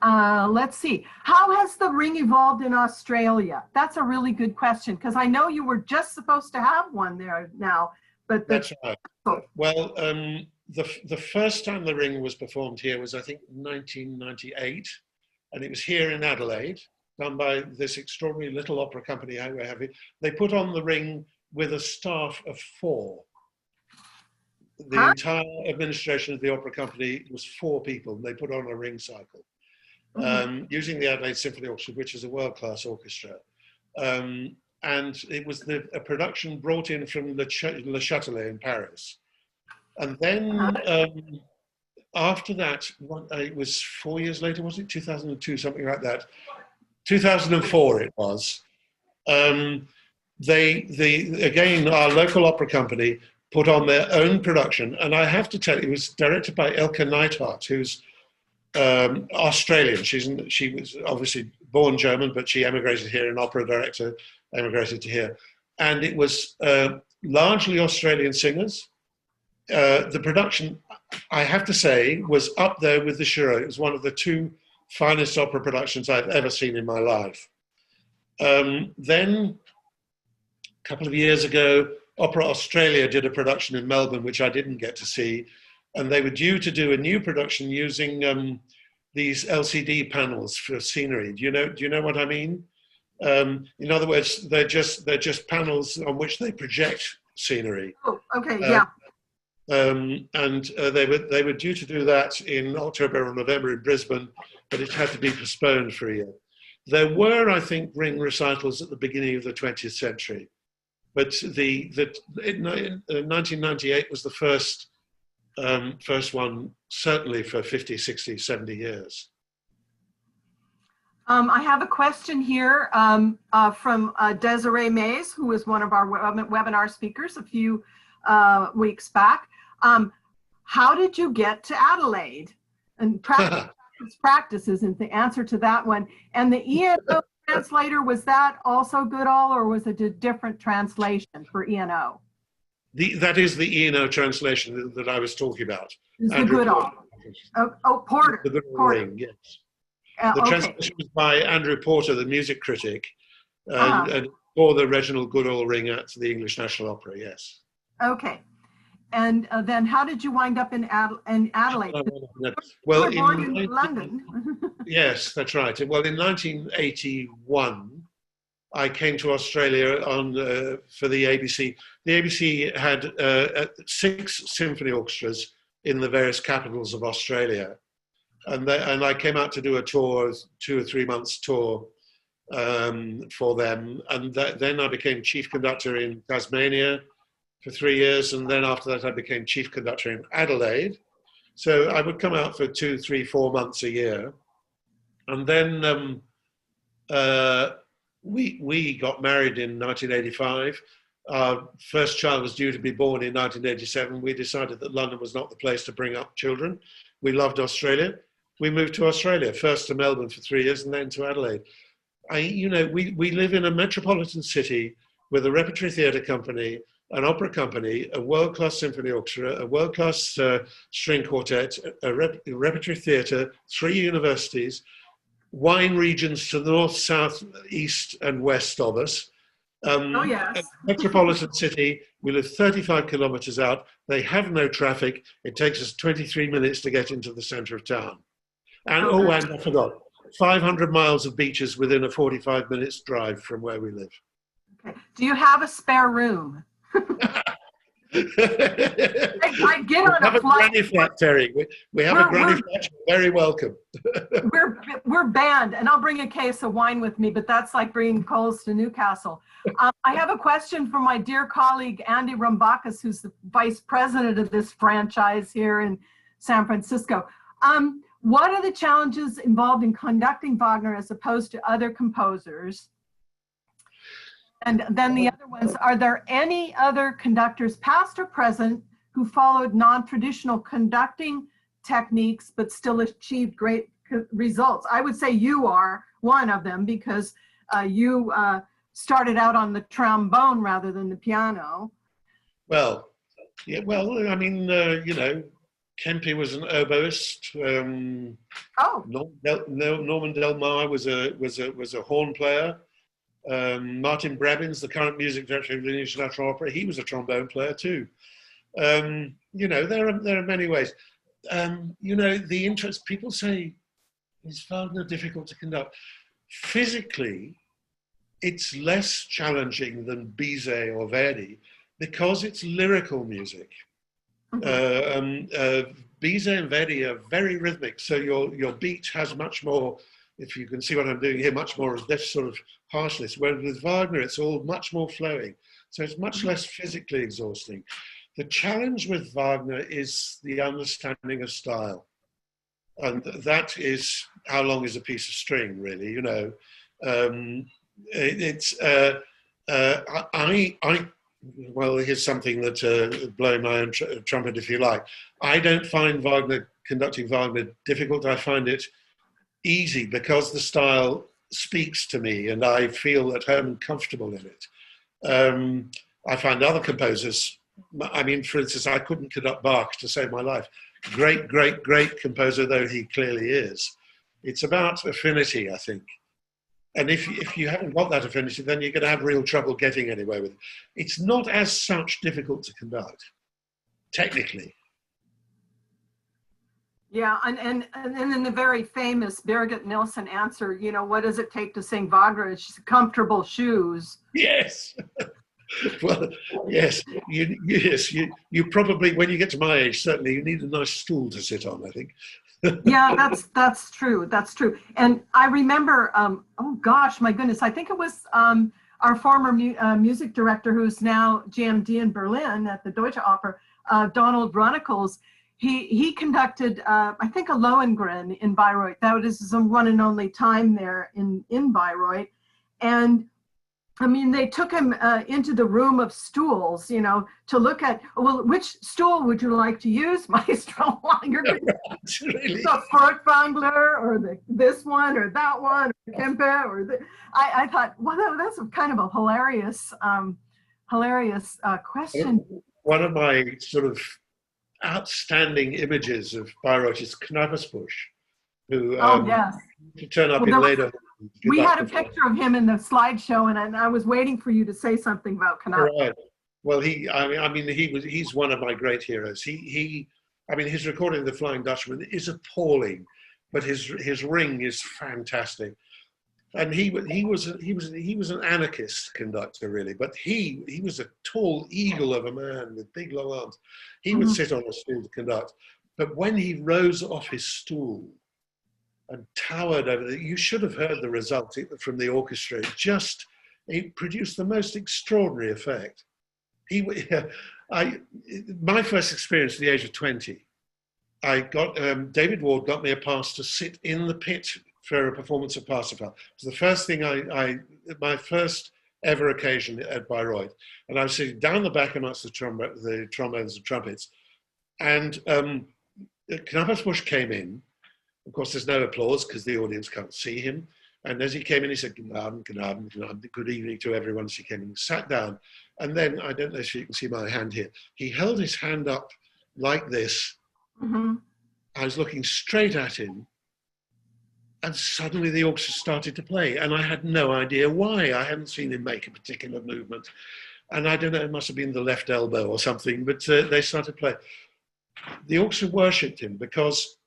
let's see. How has the ring evolved in Australia? That's a really good question because I know you were just supposed to have one there now. But that's right. Well, the first time the ring was performed here was, I think, 1998. And it was here in Adelaide, done by this extraordinary little opera company we're having. They put on the ring with a staff of 4. The entire administration of the opera company was 4 people, and they put on a ring cycle using the Adelaide Symphony Orchestra, which is a world-class orchestra. And it was a production brought in from Le Châtelet in Paris. And then after that, it was 4 years later, was it? 2002, something like that. 2004 it was. Again, our local opera company put on their own production, and I have to tell you, it was directed by Elke Neidhart, who's Australian. She was obviously born German, but she emigrated here, an opera director, emigrated to here. And it was largely Australian singers. The production, I have to say, was up there with the Shiro. It was one of the 2 finest opera productions I've ever seen in my life. Then, a couple of years ago, Opera Australia did a production in Melbourne, which I didn't get to see. And they were due to do a new production using these LCD panels for scenery. Do you know what I mean? In other words, they're just panels on which they project scenery. Oh, okay, yeah. And they were due to do that in October or November in Brisbane, but it had to be postponed for a year. There were, I think, ring recitals at the beginning of the 20th century, but 1998 was the first one, certainly for 50, 60, 70 years. I have a question here from Desiree Mays, who was one of our webinar speakers a few weeks back. How did you get to Adelaide? And practice isn't the answer to that one. And the ENO translator, was that also Goodall, or was it a different translation for ENO? That is the ENO translation that I was talking about. Is the Goodall? Porter. The Goodall ring, yes. The translation was by Andrew Porter, the music critic, and for the Reginald Goodall ring at the English National Opera, yes. Okay. And then how did you wind up in Adelaide? Well, you were born in London. Yes, that's right. Well, in 1981, I came to Australia for the ABC. The ABC had 6 symphony orchestras in the various capitals of Australia. And I came out to do a tour, 2 or 3 months tour for them. And then I became chief conductor in Tasmania for 3 years. And then after that, I became chief conductor in Adelaide. So I would come out for 2, 3, 4 months a year. And then we got married in 1985. Our first child was due to be born in 1987. We decided that London was not the place to bring up children. We loved Australia. We moved to Australia, first to Melbourne for 3 years and then to Adelaide. We live in a metropolitan city with a repertory theatre company, an opera company, a world-class symphony orchestra, a world-class string quartet, a repertory theatre, 3 universities, wine regions to the north, south, east and west of us. Oh, yes. A metropolitan city. We live 35 kilometres out. They have no traffic. It takes us 23 minutes to get into the centre of town. And, and I forgot, 500 miles of beaches within a 45 minutes drive from where we live. Okay. Do you have a spare room? I get on a flight. Granny flat, Terry. We have a granny flat. You're very welcome. we're banned, and I'll bring a case of wine with me, but that's like bringing coals to Newcastle. I have a question from my dear colleague, Andy Rumbakis, who's the vice president of this franchise here in San Francisco. What are the challenges involved in conducting Wagner as opposed to other composers? And then the other ones, are there any other conductors, past or present, who followed non-traditional conducting techniques but still achieved great results? I would say you are one of them, because you started out on the trombone rather than the piano. Well, yeah, well, I mean, Kempe was an oboist. Norman Del Mar was a horn player. Martin Brabbins, the current music director of the National Opera, he was a trombone player too. There are many ways. The interest, people say, is Wagner difficult to conduct? Physically, it's less challenging than Bizet or Verdi because it's lyrical music. Bizet and Verdi are very rhythmic, so your beat has much more, if you can see what I'm doing here, much more of this sort of harshness, whereas with Wagner it's all much more flowing, so it's much less physically exhausting. The challenge with Wagner is the understanding of style, and that is how long is a piece of string, really. Well, here's something that blowing my own trumpet, if you like. I don't find conducting Wagner difficult. I find it easy because the style speaks to me and I feel at home and comfortable in it. I find other composers, I mean, for instance, I couldn't conduct Bach to save my life. Great, great, great composer though he clearly is. It's about affinity, I think. And if you haven't got that affinity, then you're going to have real trouble getting anywhere with it. It's not as such difficult to conduct, technically. Yeah, and in the very famous Birgit Nilsson answer, what does it take to sing Wagner? It's comfortable shoes. Yes. Well, yes. You probably, when you get to my age, certainly you need a nice stool to sit on, I think. Yeah, that's true. That's true. And I remember, oh gosh, my goodness, I think it was our former music director, who's now GMD in Berlin at the Deutsche Oper, Donald Runnekels. He conducted, I think, a Lohengrin in Bayreuth. That was his one and only time there in Bayreuth. And I mean, they took him into the room of stools, to look at, well, which stool would you like to use, Maestro? You're going to use the Furtwängler or this one or that one, or Kempe, or I thought, well, that's kind of a hilarious question. One of my sort of outstanding images of Bayreuth is Knappersbusch, who yes. to turn up in later. We had a picture of him in the slideshow, and I was waiting for you to say something about Knappersbusch. Right. Well, he's one of my great heroes. His recording of The Flying Dutchman is appalling, but his ring is fantastic. And he was an anarchist conductor, really, but he was a tall eagle of a man with big long arms. He would sit on a stool to conduct, but when he rose off his stool and towered over you should have heard the result from the orchestra. It produced the most extraordinary effect. My first experience at the age of 20, David Ward got me a pass to sit in the pit for a performance of Parsifal. It was the first thing my first ever occasion at Bayreuth. And I was sitting down the back amongst the trombones and trumpets. And Knappersbusch came in. Of course, there's no applause because the audience can't see him. And as he came in, he said, "Guten Abend, guten Abend, guten Abend," good evening to everyone as he came in, sat down. And then, I don't know if you can see my hand here, he held his hand up like this. I was looking straight at him. And suddenly the orchestra started to play. And I had no idea why. I hadn't seen him make a particular movement. And I don't know, it must have been the left elbow or something, but they started playing. The orchestra worshipped him because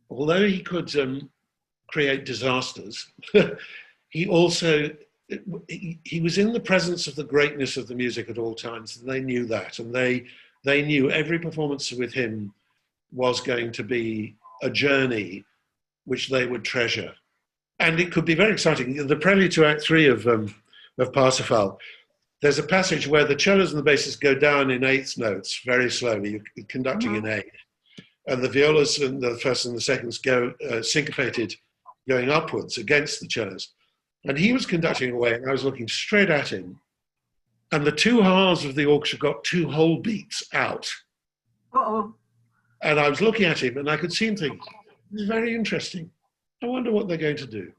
although he could create disasters, he also, he was in the presence of the greatness of the music at all times. And they knew that. And they knew every performance with him was going to be a journey which they would treasure. And it could be very exciting. The prelude to Act 3 of Parsifal, there's a passage where the cellos and the basses go down in eighth notes very slowly, you're conducting in eighth. And the violas and the first and the seconds go syncopated, going upwards against the cellos. And he was conducting away, and I was looking straight at him. And the two halves of the orchestra got two whole beats out. And I was looking at him, and I could see him thinking, "It's very interesting. I wonder what they're going to do."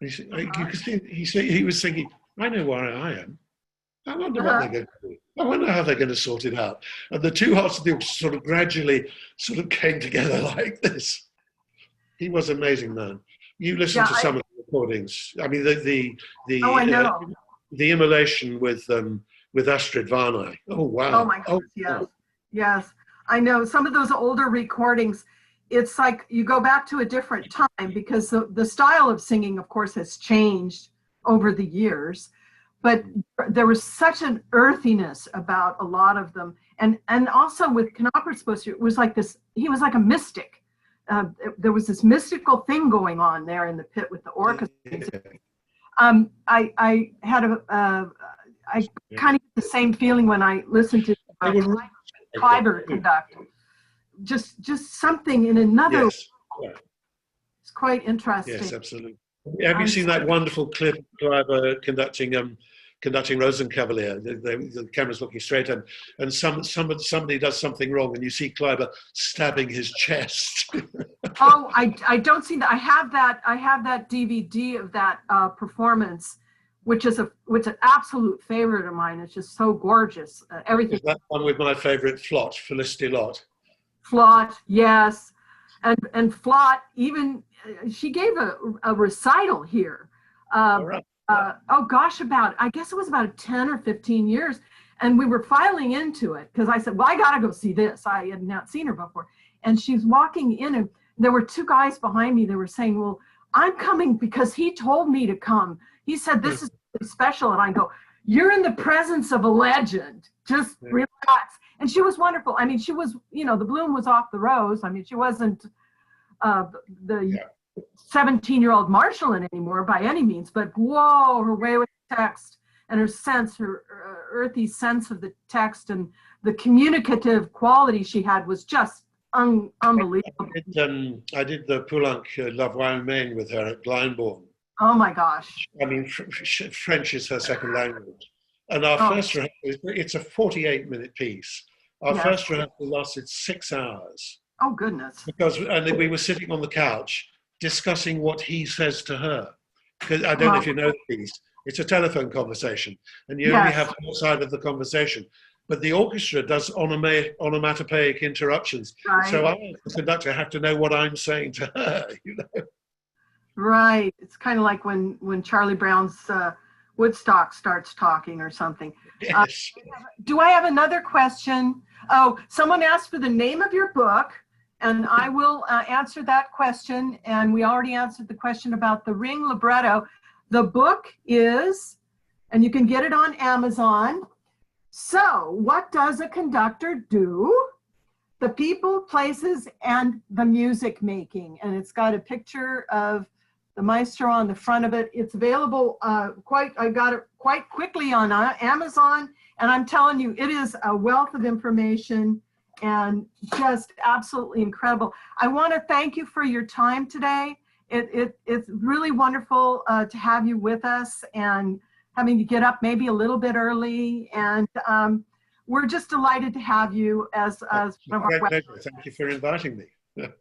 You could see, he was thinking, "I know where I am. I wonder what they're going to do. I wonder how they're going to sort it out." And the two halves of the orchestra sort of gradually came together like this. He was an amazing man. You listen to some of the recordings. I mean, the immolation with Astrid Varney. Oh wow! Oh my gosh! Yes, yes. I know some of those older recordings. It's like you go back to a different time because the style of singing, of course, has changed over the years. But there was such an earthiness about a lot of them. And also with Knappersbusch, it was like this, he was like a mystic. There was this mystical thing going on there in the pit with the orchestra. I had I kind of get the same feeling when I listened to Kleiber conduct. Just something in another way. It's quite interesting. Yes, absolutely. Have you seen that wonderful clip of Kleiber conducting Rosenkavalier? The camera's looking straight at him, and somebody does something wrong, and you see Kleiber stabbing his chest. Oh, I don't see that. I have that DVD of that performance, which is an absolute favorite of mine. It's just so gorgeous. Everything. Is that one with my favorite Flott, Felicity Lott? Flott, yes, and Flott even she gave a recital here. Oh gosh, I guess it was about 10 or 15 years, and we were filing into it because I said, well, I gotta go see this. I had not seen her before, and she's walking in, and there were two guys behind me. They were saying, well, I'm coming because he told me to come. He said this is really special, and I go, you're in the presence of a legend. Just relax. And she was wonderful. I mean, she was, the bloom was off the rose. I mean, she wasn't the 17-year-old Marschallin anymore by any means, but whoa, her way with the text and her sense, her earthy sense of the text and the communicative quality she had was just unbelievable. I did the Poulenc La Voix Humaine with her at Glyndebourne. Oh my gosh. I mean, French is her second language. And our first rehearsal, it's a 48-minute piece. Our first rehearsal lasted 6 hours. Oh, goodness. And we were sitting on the couch discussing what he says to her. Because I don't know if you know the piece. It's a telephone conversation. And you only have one side of the conversation. But the orchestra does onomatopoeic interruptions. Right. So I, as the conductor, have to know what I'm saying to her. Right. It's kind of like when Charlie Brown's Woodstock starts talking or something. Yes. Do I have another question? Oh, someone asked for the name of your book And I will answer that question. And we already answered the question about the Ring libretto. The book is, and you can get it on Amazon. So what does a conductor do? The people, places, and the music making. And it's got a picture of the maestro on the front of it. It's available I got it quite quickly on Amazon. And I'm telling you, it is a wealth of information and just absolutely incredible. I want to thank you for your time today. It's really wonderful to have you with us and having to get up maybe a little bit early. And we're just delighted to have you as one of our pleasure. Thank you for inviting me.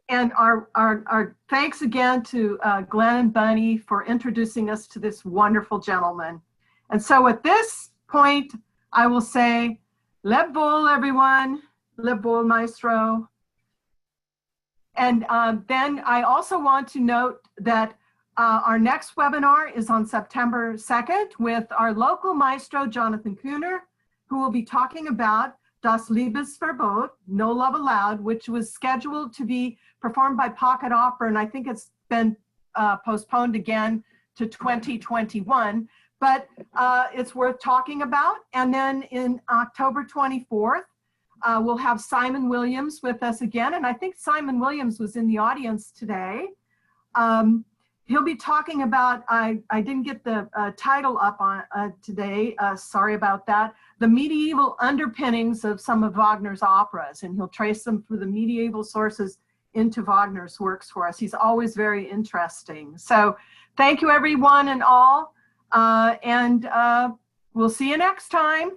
And our thanks again to Glenn and Bunny for introducing us to this wonderful gentleman. And so at this point, I will say, leb vol, everyone. Leb vol, maestro. And then I also want to note that our next webinar is on September 2nd with our local maestro, Jonathan Kuhner, who will be talking about Das Liebesverbot, No Love Allowed, which was scheduled to be performed by Pocket Opera, and I think it's been postponed again to 2021, but it's worth talking about. And then in October 24th, we'll have Simon Williams with us again, and I think Simon Williams was in the audience today. He'll be talking about, I didn't get the title up on today, sorry about that, the medieval underpinnings of some of Wagner's operas, and he'll trace them through the medieval sources into Wagner's works for us. He's always very interesting. So thank you everyone and all, and we'll see you next time.